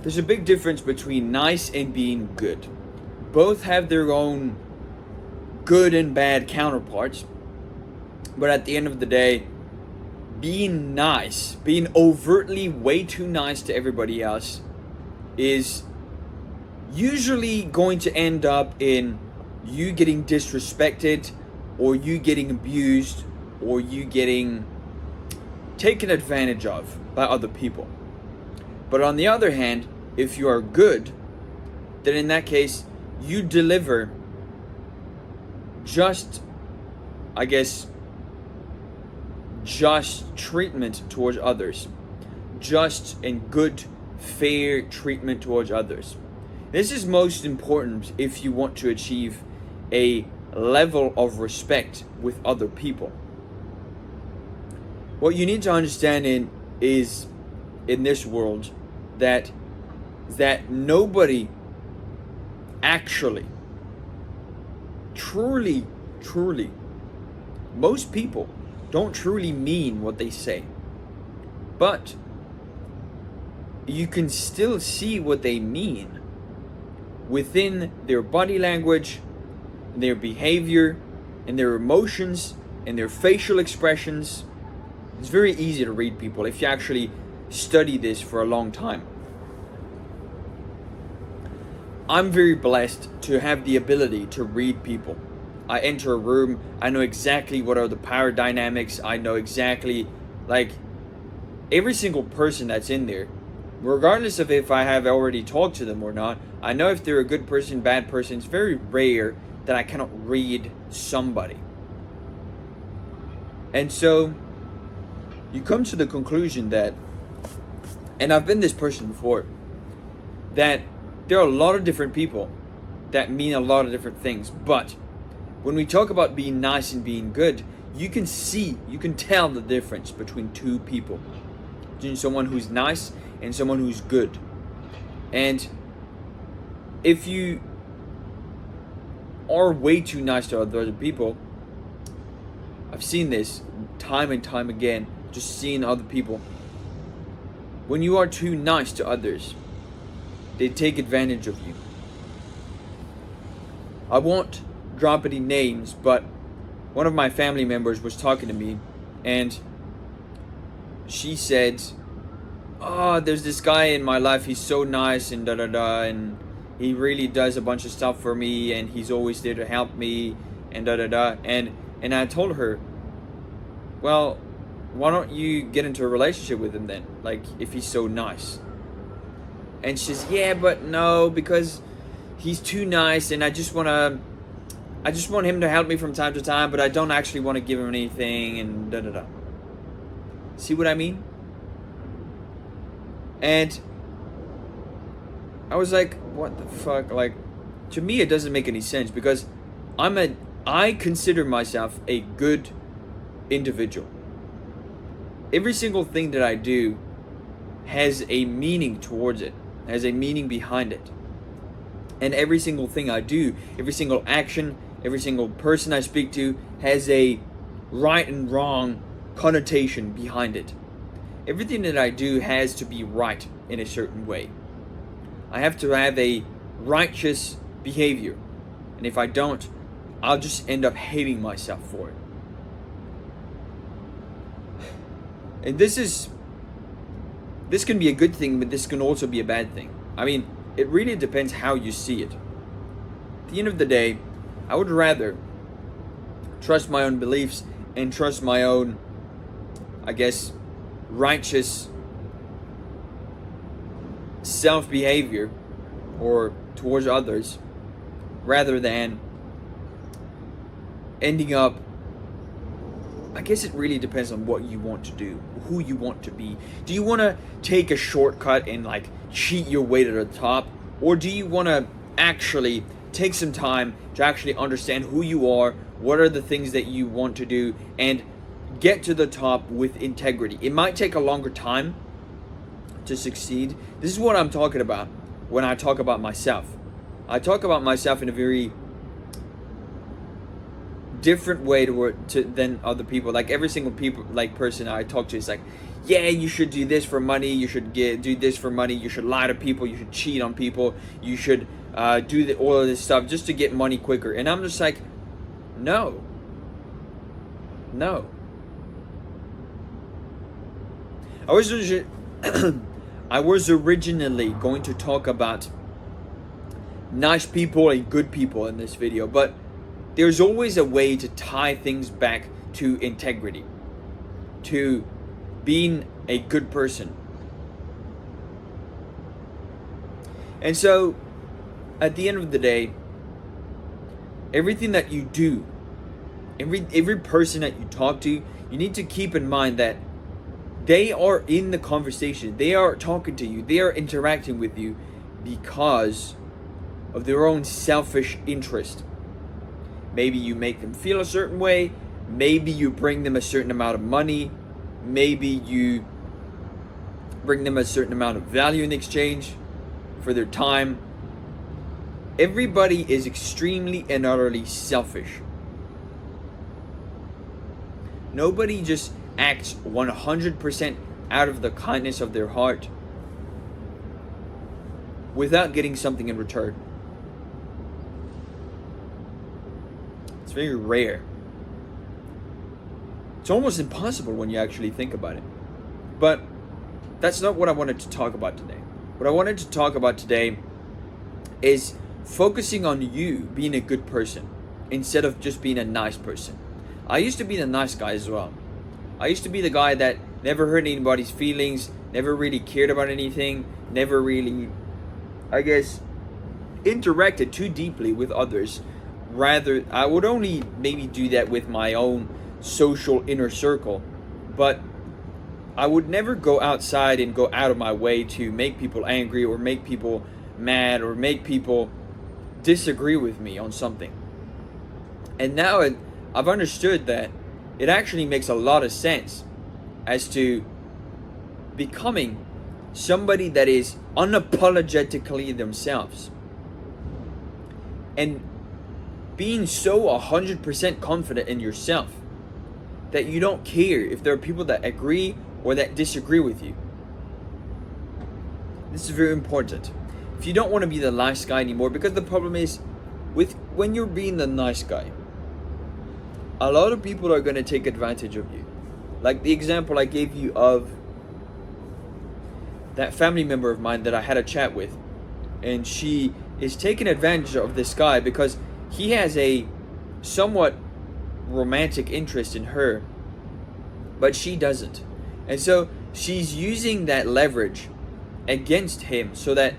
there's a big difference between nice and being good. Both have their own good and bad counterparts, but at the end of the day, being nice, being overtly way too nice to everybody else, is usually going to end up in you getting disrespected, or you getting abused, or you getting taken advantage of by other people. But on the other hand, if you are good, then in that case, you deliver just, I guess, just treatment towards others. Just and good, fair treatment towards others. This is most important if you want to achieve a level of respect with other people. What you need to understand is in this world that nobody actually truly most people don't truly mean what they say, but you can still see what they mean within their body language, their behavior, and their emotions, and their facial expressions. It's very easy to read people if you actually study this for a long time. I'm very blessed to have the ability to read people. I enter a room, I know exactly what are the power dynamics, I know exactly, like, every single person that's in there, regardless of if I have already talked to them or not. I know if they're a good person, bad person. It's very rare that I cannot read somebody. And so, you come to the conclusion that, and I've been this person before, that there are a lot of different people that mean a lot of different things. But when we talk about being nice and being good, you can tell the difference between two people. Between someone who's nice and someone who's good. And if you are way too nice to other people, I've seen this time and time again, just seeing other people. When you are too nice to others, they take advantage of you. I won't drop any names, but one of my family members was talking to me, and she said, "Oh, there's this guy in my life, he's so nice and da-da-da, and he really does a bunch of stuff for me, and he's always there to help me, and da-da-da." And I told her, well, why don't you get into a relationship with him then? Like, if he's so nice. And she says, yeah, but no, because he's too nice, and I just want him to help me from time to time, but I don't actually want to give him anything, and da-da-da. See what I mean? And I was like, what the fuck? Like, to me, it doesn't make any sense, because I consider myself a good individual. Every single thing that I do has a meaning towards it, has a meaning behind it. And every single thing I do, every single action, every single person I speak to has a right and wrong connotation behind it. Everything that I do has to be right in a certain way. I have to have a righteous behavior. And if I don't, I'll just end up hating myself for it. And this can be a good thing, but this can also be a bad thing. I mean, it really depends how you see it. At the end of the day, I would rather trust my own beliefs and trust my own, I guess, righteous self-behavior or towards others, rather than ending up, I guess it really depends on what you want to do, who you want to be. Do you want to take a shortcut and like cheat your way to the top? Or do you want to actually take some time to actually understand who you are, what are the things that you want to do, and get to the top with integrity? It might take a longer time to succeed. This is what I'm talking about when I talk about myself. I talk about myself in a very different way than other people. Like every single person I talk to is like, yeah, you should do this for money, you should do this for money, you should lie to people, you should cheat on people, you should do all of this stuff just to get money quicker. And I'm just like, no. I was originally going to talk about nice people and good people in this video, but there's always a way to tie things back to integrity, to being a good person. And so, at the end of the day, everything that you do, every person that you talk to, you need to keep in mind that they are in the conversation. They are talking to you. They are interacting with you because of their own selfish interest. Maybe you make them feel a certain way. Maybe you bring them a certain amount of money. Maybe you bring them a certain amount of value in exchange for their time. Everybody is extremely and utterly selfish. Nobody just acts 100% out of the kindness of their heart without getting something in return. It's very rare. It's almost impossible when you actually think about it. But that's not what I wanted to talk about today. What I wanted to talk about today is focusing on you being a good person instead of just being a nice person. I used to be the nice guy as well. I used to be the guy that never hurt anybody's feelings, never really cared about anything, never really, I guess, interacted too deeply with others. Rather, I would only maybe do that with my own social inner circle, but I would never go outside and go out of my way to make people angry or make people mad or make people disagree with me on something. And now I've understood that it actually makes a lot of sense as to becoming somebody that is unapologetically themselves and being so 100% confident in yourself that you don't care if there are people that agree or that disagree with you. This is very important. If you don't want to be the nice guy anymore, because the problem is when you're being the nice guy, a lot of people are going to take advantage of you. Like the example I gave you of that family member of mine that I had a chat with, and she is taking advantage of this guy because he has a somewhat romantic interest in her, but she doesn't. And so she's using that leverage against him so that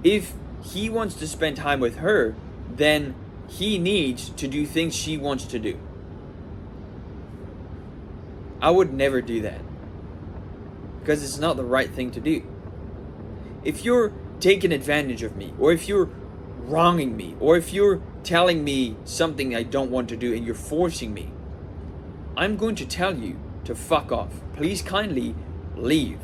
if he wants to spend time with her, then he needs to do things she wants to do. I would never do that because it's not the right thing to do. If you're taking advantage of me, or if you're wronging me, or if you're telling me something I don't want to do and you're forcing me, I'm going to tell you to fuck off. Please kindly leave.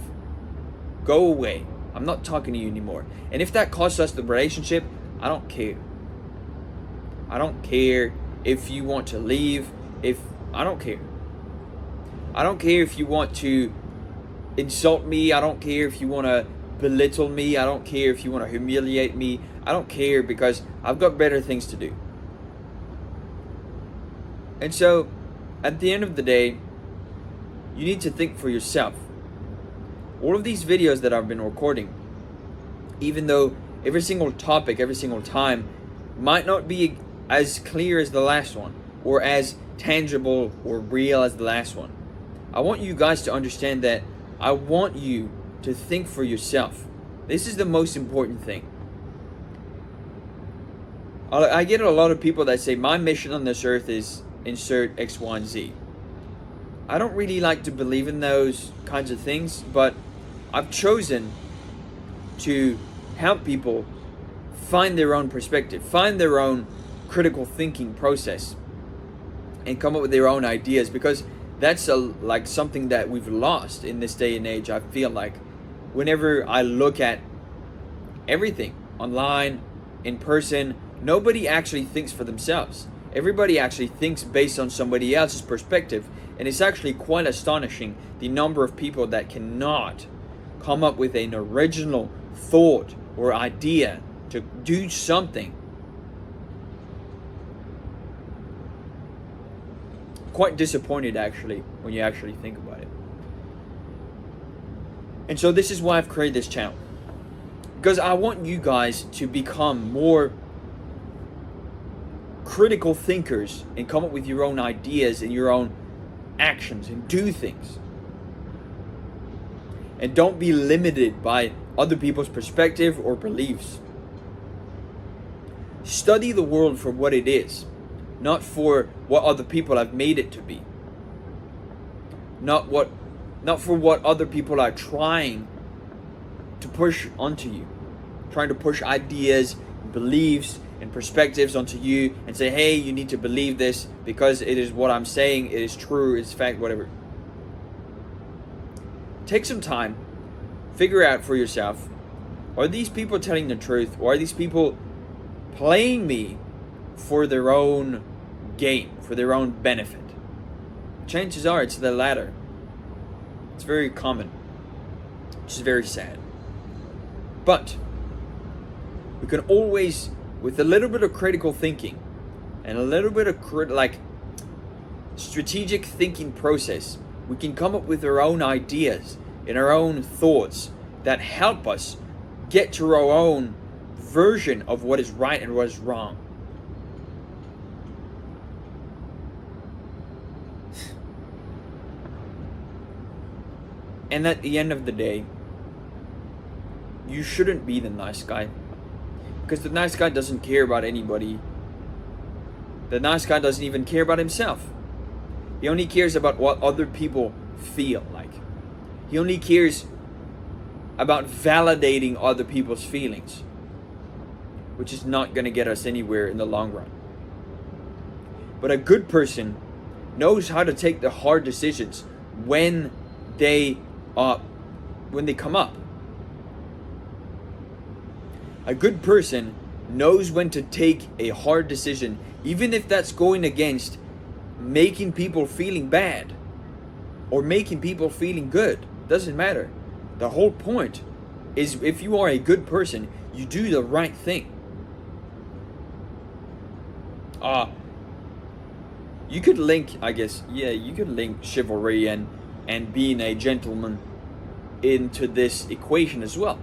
Go away. I'm not talking to you anymore. And if that costs us the relationship, I don't care. I don't care if you want to leave. I don't care. I don't care if you want to insult me. I don't care if you want to belittle me. I don't care if you want to humiliate me. I don't care because I've got better things to do. And so, at the end of the day, you need to think for yourself. All of these videos that I've been recording, even though every single topic, every single time, might not be as clear as the last one, or as tangible or real as the last one, I want you guys to understand that I want you to think for yourself. This is the most important thing. I get a lot of people that say, my mission on this earth is insert X, Y, and Z. I don't really like to believe in those kinds of things, but I've chosen to help people find their own perspective, find their own critical thinking process, and come up with their own ideas, because that's like something that we've lost in this day and age. I feel like whenever I look at everything online, in person, nobody actually thinks for themselves. Everybody actually thinks based on somebody else's perspective, And it's actually quite astonishing the number of people that cannot come up with an original thought or idea to do something. Quite disappointed actually when you actually think about it. And so this is why I've created this channel, because I want you guys to become more critical thinkers and come up with your own ideas and your own actions and do things. And don't be limited by other people's perspective or beliefs. Study the world for what it is, not for what other people have made it to be. Not for what other people are trying to push onto you. Trying to push ideas, beliefs, and perspectives onto you and say, hey, you need to believe this because it is what I'm saying, it is true, it's fact, whatever. Take some time, figure out for yourself, are these people telling the truth, or are these people playing me for their own gain, for their own benefit? Chances are it's the latter. It's very common, which is very sad. But we can always, with a little bit of critical thinking and a little bit of strategic thinking process, we can come up with our own ideas and our own thoughts that help us get to our own version of what is right and what is wrong. And at the end of the day, you shouldn't be the nice guy. Because the nice guy doesn't care about anybody. The nice guy doesn't even care about himself. He only cares about what other people feel like. He only cares about validating other people's feelings, which is not going to get us anywhere in the long run. But a good person knows how to take the hard decisions when they come up. A good person knows when to take a hard decision, even if that's going against making people feeling bad or making people feeling good. Doesn't matter. The whole point is, if you are a good person, you do the right thing. You could link, I guess, you could link chivalry and being a gentleman into this equation as well.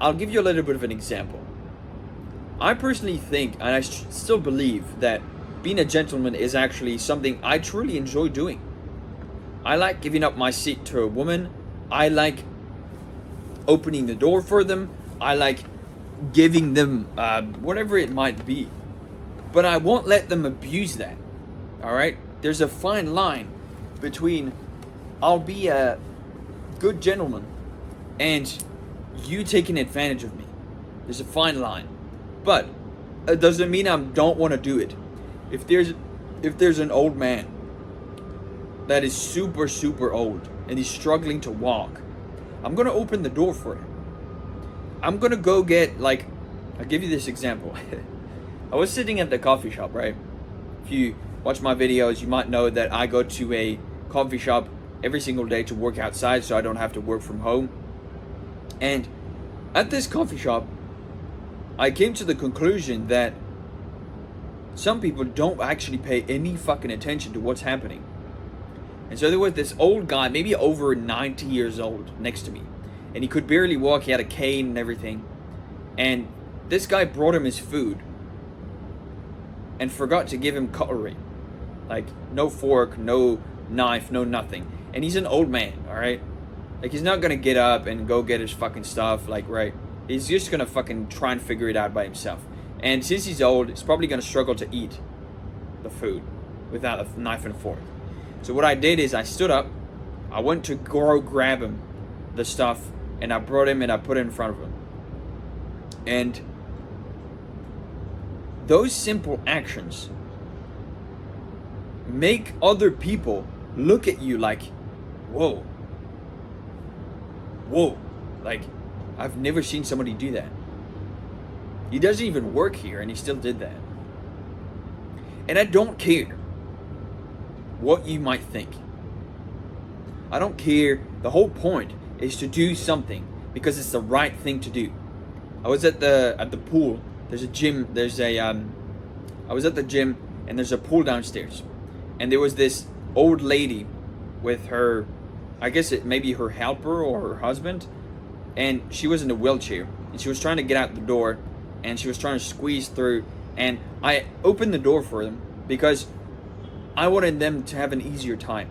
I'll give you a little bit of an example. I personally think, and I still believe, that being a gentleman is actually something I truly enjoy doing. I like giving up my seat to a woman. I like opening the door for them. I like giving them whatever it might be. But I won't let them abuse that. Alright? There's a fine line between I'll be a good gentleman and you taking advantage of me. There's a fine line. But it doesn't mean I don't want to do it. If there's an old man that is super, super old and he's struggling to walk, I'm going to open the door for him. I'm going to go get, I'll give you this example. I was sitting at the coffee shop, right? If you watch my videos, you might know that I go to a coffee shop every single day to work outside so I don't have to work from home. And at this coffee shop, I came to the conclusion that some people don't actually pay any fucking attention to what's happening. And so there was this old guy, maybe over 90 years old, next to me. And he could barely walk, he had a cane and everything. And this guy brought him his food and forgot to give him cutlery. Like, no fork, no knife, no nothing. And he's an old man, alright? Like, he's not gonna get up and go get his fucking stuff, right? He's just gonna fucking try and figure it out by himself. And since he's old, he's probably gonna struggle to eat the food without a knife and fork. So what I did is I stood up, I went to go grab him the stuff, and I brought him and I put it in front of him. And those simple actions make other people look at you like, whoa, like, I've never seen somebody do that. He doesn't even work here and he still did that. And I don't care what you might think. I don't care. The whole point is to do something because it's the right thing to do. I was at the pool. There's a gym. I was at the gym and there's a pool downstairs, and there was this old lady with her, I guess it maybe her helper or her husband, and she was in a wheelchair and she was trying to get out the door, and she was trying to squeeze through, and I opened the door for them because I wanted them to have an easier time,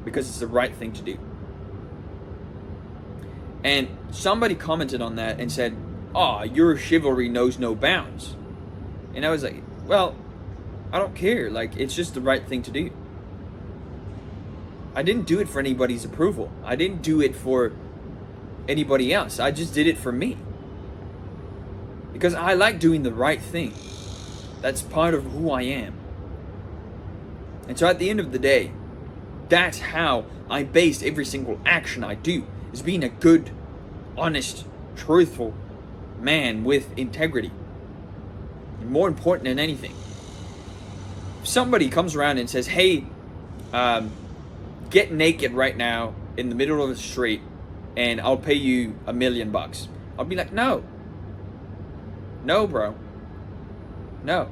because it's the right thing to do. And somebody commented on that and said, "Oh, your chivalry knows no bounds." And I was like, well, I don't care. Like, it's just the right thing to do. I didn't do it for anybody's approval. I didn't do it for anybody else. I just did it for me. Because I like doing the right thing. That's part of who I am. And so at the end of the day, that's how I base every single action I do, is being a good, honest, truthful man with integrity. And more important than anything, if somebody comes around and says, "Hey, get naked right now in the middle of the street and I'll pay you $1 million," I'll be like, no, bro, no.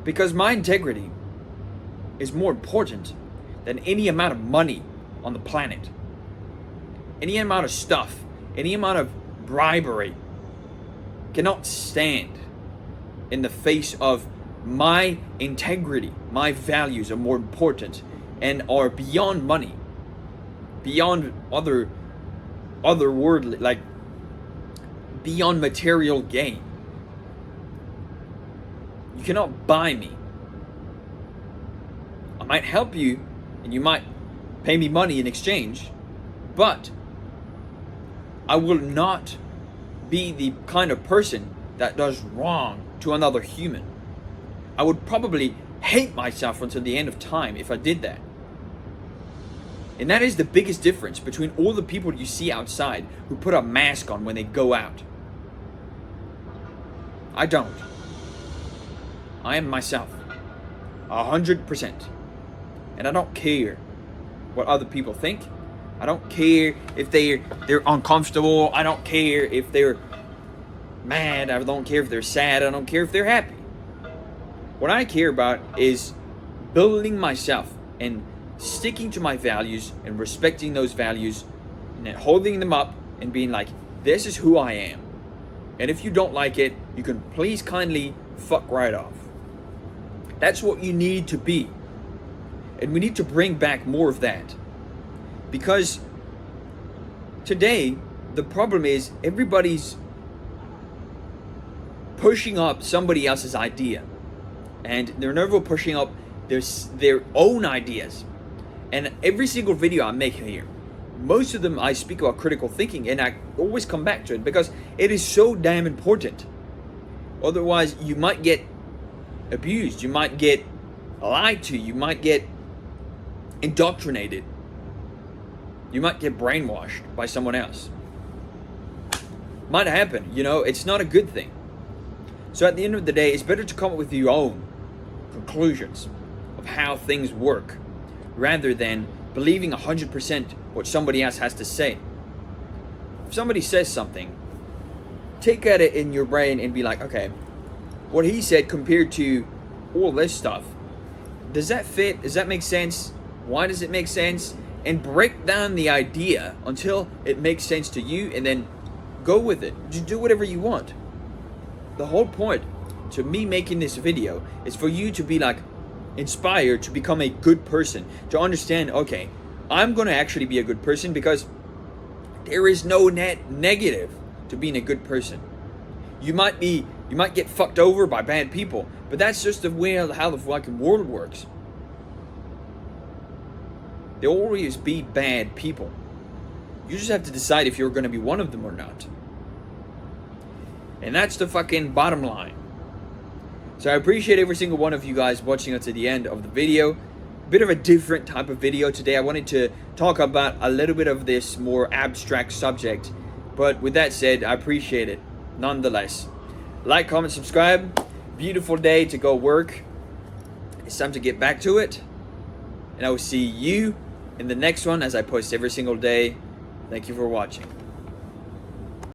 Because my integrity is more important than any amount of money on the planet. Any amount of stuff, any amount of bribery cannot stand in the face of my integrity. My values are more important and are beyond money, beyond other worldly, like beyond material gain. You cannot buy me. I might help you and you might pay me money in exchange, but I will not be the kind of person that does wrong to another human. I would probably hate myself until the end of time if I did that. And that is the biggest difference between all the people you see outside who put a mask on when they go out. I don't. I am myself, 100%. And I don't care what other people think. I don't care if they're uncomfortable. I don't care if they're mad. I don't care if they're sad. I don't care if they're happy. What I care about is building myself and sticking to my values and respecting those values and then holding them up and being like, this is who I am. And if you don't like it, you can please kindly fuck right off. That's what you need to be. And we need to bring back more of that. Because today, the problem is everybody's pushing up somebody else's idea. And they're never pushing up their own ideas. And every single video I make here, most of them I speak about critical thinking, and I always come back to it because it is so damn important. Otherwise, you might get abused, you might get lied to, you might get indoctrinated, you might get brainwashed by someone else. Might happen, it's not a good thing. So at the end of the day, it's better to come up with your own conclusions of how things work rather than believing 100% what somebody else has to say. If somebody says something, take at it in your brain and be like, okay, what he said compared to all this stuff, does that fit? Does that make sense? Why does it make sense? And break down the idea until it makes sense to you, and then go with it. Just do whatever you want. The whole point to me making this video is for you to be like inspired to become a good person, to understand, okay, I'm going to actually be a good person because there is no net negative to being a good person. You might get fucked over by bad people, but that's just the way how the fucking world works. There'll always be bad people. You just have to decide if you're going to be one of them or not. And that's the fucking bottom line. So I appreciate every single one of you guys watching us to the end of the video. Bit of a different type of video today. I wanted to talk about a little bit of this more abstract subject. But with that said, I appreciate it nonetheless. Like, comment, subscribe. Beautiful day to go work. It's time to get back to it. And I will see you in the next one, as I post every single day. Thank you for watching.